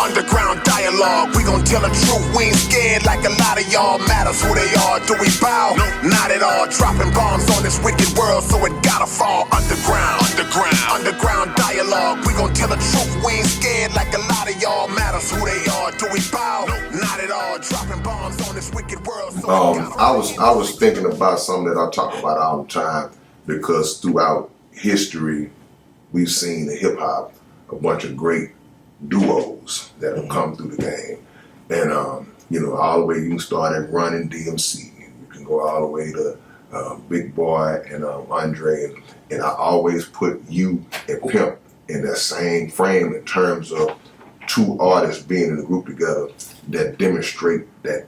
Underground dialogue, we gon' tell the truth. We ain't scared like a lot of y'all. Matters who they are. Do we bow? No, not at all. Dropping bombs on this wicked world, so it gotta fall. Underground dialogue, we gon' tell the truth. We ain't scared like a lot of y'all. Matters who they are. Do we bow? No, not at all. Dropping bombs on this wicked world, so I was thinking about something that I talk about all the time, because throughout history we've seen in hip hop a bunch of great duos that have come through the game. And all the way, you can start at Run and DMC. You can go all the way to Big Boy and Andre. And I always put you and Pimp in that same frame in terms of two artists being in a group together that demonstrate that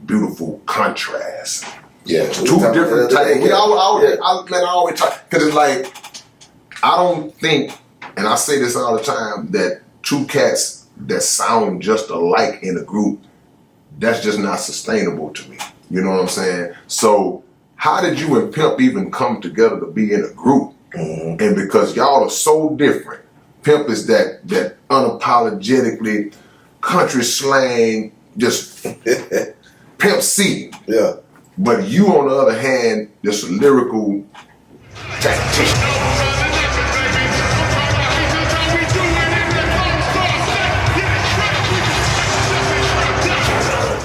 beautiful contrast. Yeah, two different types. I always talk, because it's like, I don't think, and I say this all the time, that two cats that sound just alike in a group, that's just not sustainable to me. You know what I'm saying? So how did you and Pimp even come together to be in a group? Mm-hmm. And because y'all are so different, Pimp is that unapologetically country slang, just Pimp C. Yeah. But you, on the other hand, just a lyrical tactician.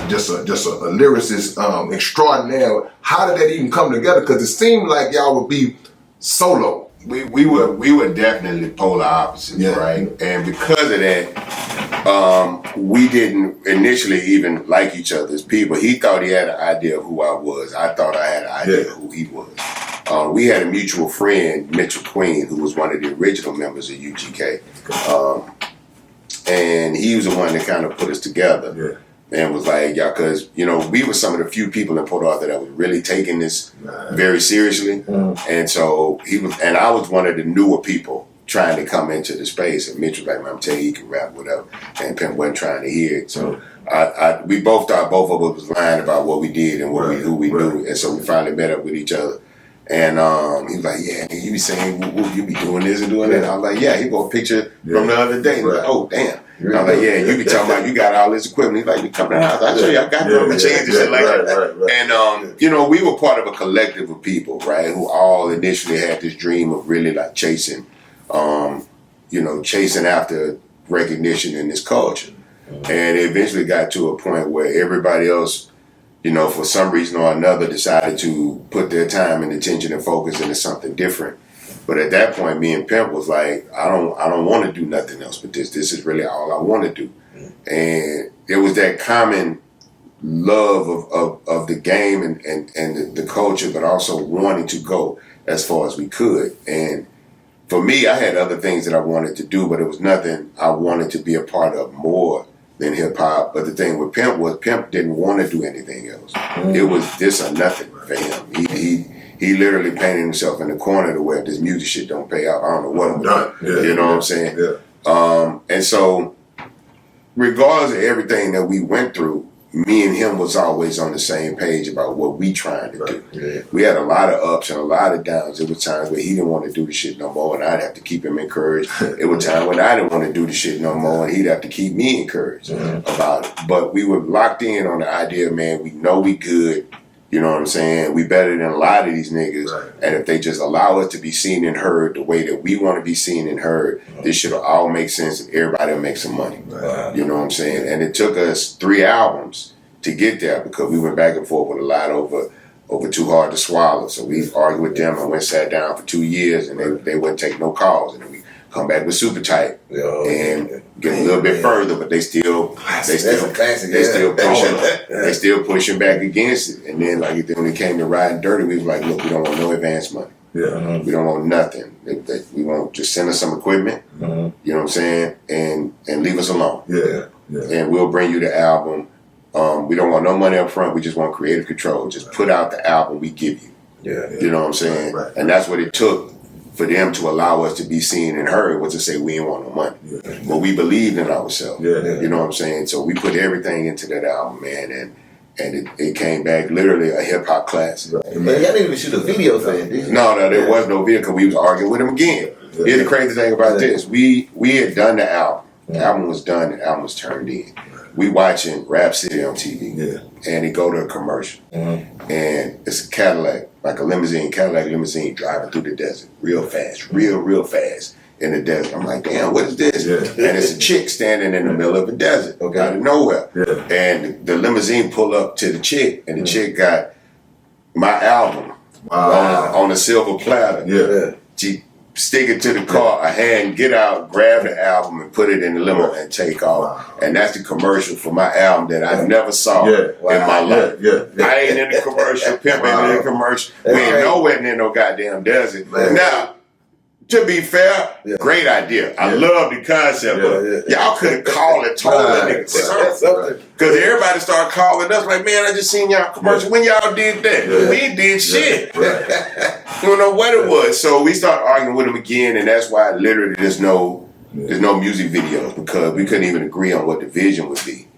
Just a lyricist extraordinaire. How did that even come together? Because it seemed like y'all would be solo. We were definitely polar opposites, right? And because of that, we didn't initially even like each other as people. He thought he had an idea of who I was. I thought I had an idea of who he was. We had a mutual friend, Mitchell Queen, who was one of the original members of UGK. And he was the one that kind of put us together. Yeah. And was like, yeah, because, we were some of the few people in Port Arthur that was really taking this very seriously. And so and I was one of the newer people trying to come into the space. And Mitch was like, man, I'm telling you, he can rap, whatever. And Pimp wasn't trying to hear it. So we both thought both of us was lying about what we did and who we knew. And so we finally met up with each other. And he was like, yeah, you be saying, will you be doing this and doing that? I was like, yeah, he brought a picture from the other day. Like, oh, damn. I was like, yeah, you be talking about you got all this equipment. He's like, you come to the house, I'll show you, I got drum machines and shit like that. Right. And, we were part of a collective of people, right, who all initially had this dream of really like chasing after recognition in this culture. And it eventually got to a point where everybody else, for some reason or another decided to put their time and attention and focus into something different. But at that point, me and Pimp was like, I don't want to do nothing else but this. This is really all I want to do. And it was that common love of the game and the culture, but also wanting to go as far as we could. And for me, I had other things that I wanted to do, but it was nothing I wanted to be a part of more than hip hop. But the thing with Pimp was Pimp didn't want to do anything else. It was this or nothing for him. He literally painted himself in the corner to where this music shit don't pay out. I don't know what I'm doing. You know what I'm saying? Yeah. And so, regardless of everything that we went through, me and him was always on the same page about what we trying to do. Yeah. We had a lot of ups and a lot of downs. There was times where he didn't want to do the shit no more, and I'd have to keep him encouraged. It was times when I didn't want to do the shit no more, and he'd have to keep me encouraged about it. But we were locked in on the idea, man, we know we good. You know what I'm saying? We better than a lot of these niggas. Right. And if they just allow us to be seen and heard the way that we want to be seen and heard, this shit'll all make sense and everybody will make some money. Right. You know what I'm saying? And it took us 3 albums to get there because we went back and forth with a lot over Too Hard to Swallow. So we argued with them and went sat down for 2 years and they wouldn't take no calls. And then we come back with Super Tight and get a little bit further, but they still pushing back against it. And then when it came to Riding Dirty, we was like, look, we don't want no advance money. Yeah. We don't want nothing. We want just send us some equipment, you know what I'm saying, and leave us alone. Yeah. And we'll bring you the album. We don't want no money up front. We just want creative control. Just put out the album we give you. You know what I'm saying? Right. And that's what it took for them to allow us to be seen and heard, was to say we didn't want no money. But we believed in ourselves. You know what I'm saying? So we put everything into that album, man, and it came back literally a hip hop classic. Right. Man, y'all didn't even shoot a video for it, did you? No, there was no video because we was arguing with him again. Here's the crazy thing about this. We had done the album, The album was done, the album was turned in. We watching Rap City on TV, and it go to a commercial, and it's a Cadillac, like a Cadillac limousine driving through the desert, real fast, real fast in the desert. I'm like, damn, what is this? And it's a chick standing in the middle of a desert, out of nowhere. And the limousine pull up to the chick, and the chick got my album on a silver platter. She stick it to the car, a hand, get out, grab the album and put it in the limo and take off. And that's the commercial for my album that I never saw in my life. I ain't in the commercial, Pimp ain't in the commercial. We ain't nowhere near no goddamn desert. Now, to be fair, great idea. I love the concept, but y'all could have called it, told that nigga something. Because everybody started calling us like, man, I just seen y'all commercial. When y'all did that? We ain't did shit. You don't know what it was. So we started arguing with him again, and that's why literally there's no music videos, because we couldn't even agree on what the vision would be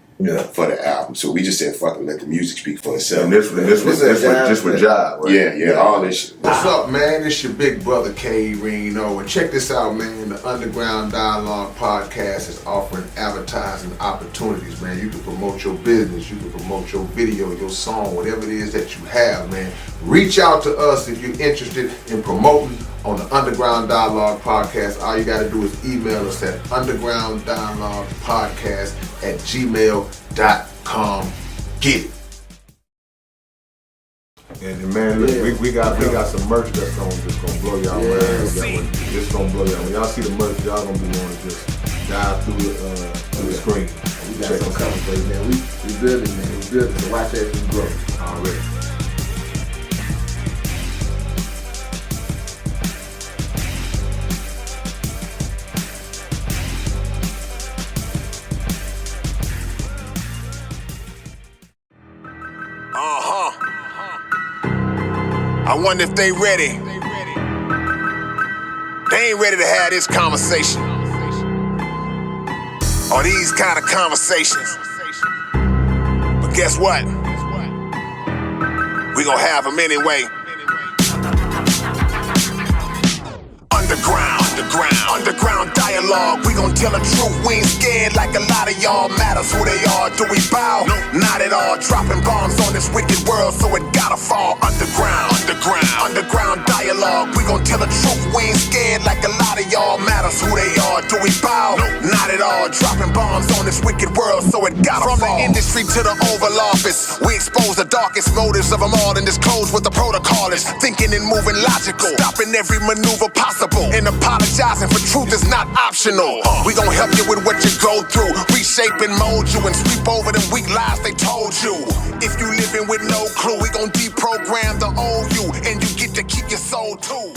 for the album. So we just said, fuck it, let the music speak for itself. And this was just with Jive, right? Yeah, all this shit. What's up, man? It's your big brother, K. Reno. And check this out, man. The Underground Dialogue Podcast is offering advertising opportunities, man. You can promote your business, you can promote your video, your song, whatever it is that you have, man. Reach out to us if you're interested in promoting on the Underground Dialogue Podcast. All you got to do is email us at undergrounddialoguepodcast@gmail.com. Get it. And man, look, we got some merch that's gonna blow y'all mind. It's gonna blow y'all. When y'all see the merch, y'all gonna be wanting to just dive through the screen. We got some coming for you, man. We building, man. We building. So watch that thing grow. Already. I wonder if they ready. They ain't ready to have this conversation. Or these kind of conversations. But guess what? We gonna have them anyway. Underground dialogue. We gon' tell the truth. We ain't scared like a lot of y'all. Matters who they are. Do we bow? No, not at all. Dropping bombs on this wicked world, so it gotta fall. Underground dialogue. We gon' tell the truth. We ain't scared like a lot of y'all. Matters who they are. Do we bow? No, not at all. Dropping bombs on this wicked world, so it gotta fall. From the industry to the Oval Office, we expose the darkest motives of them all and disclose what the protocol is. Thinking and moving logical, stopping every maneuver possible, and apologizing for truth is not optional. We gon' help you with what you go through, reshape and mold you, and sweep over them weak lies they told you. If you living with no clue, we gon' deprogram the old you, and you get to keep your soul too.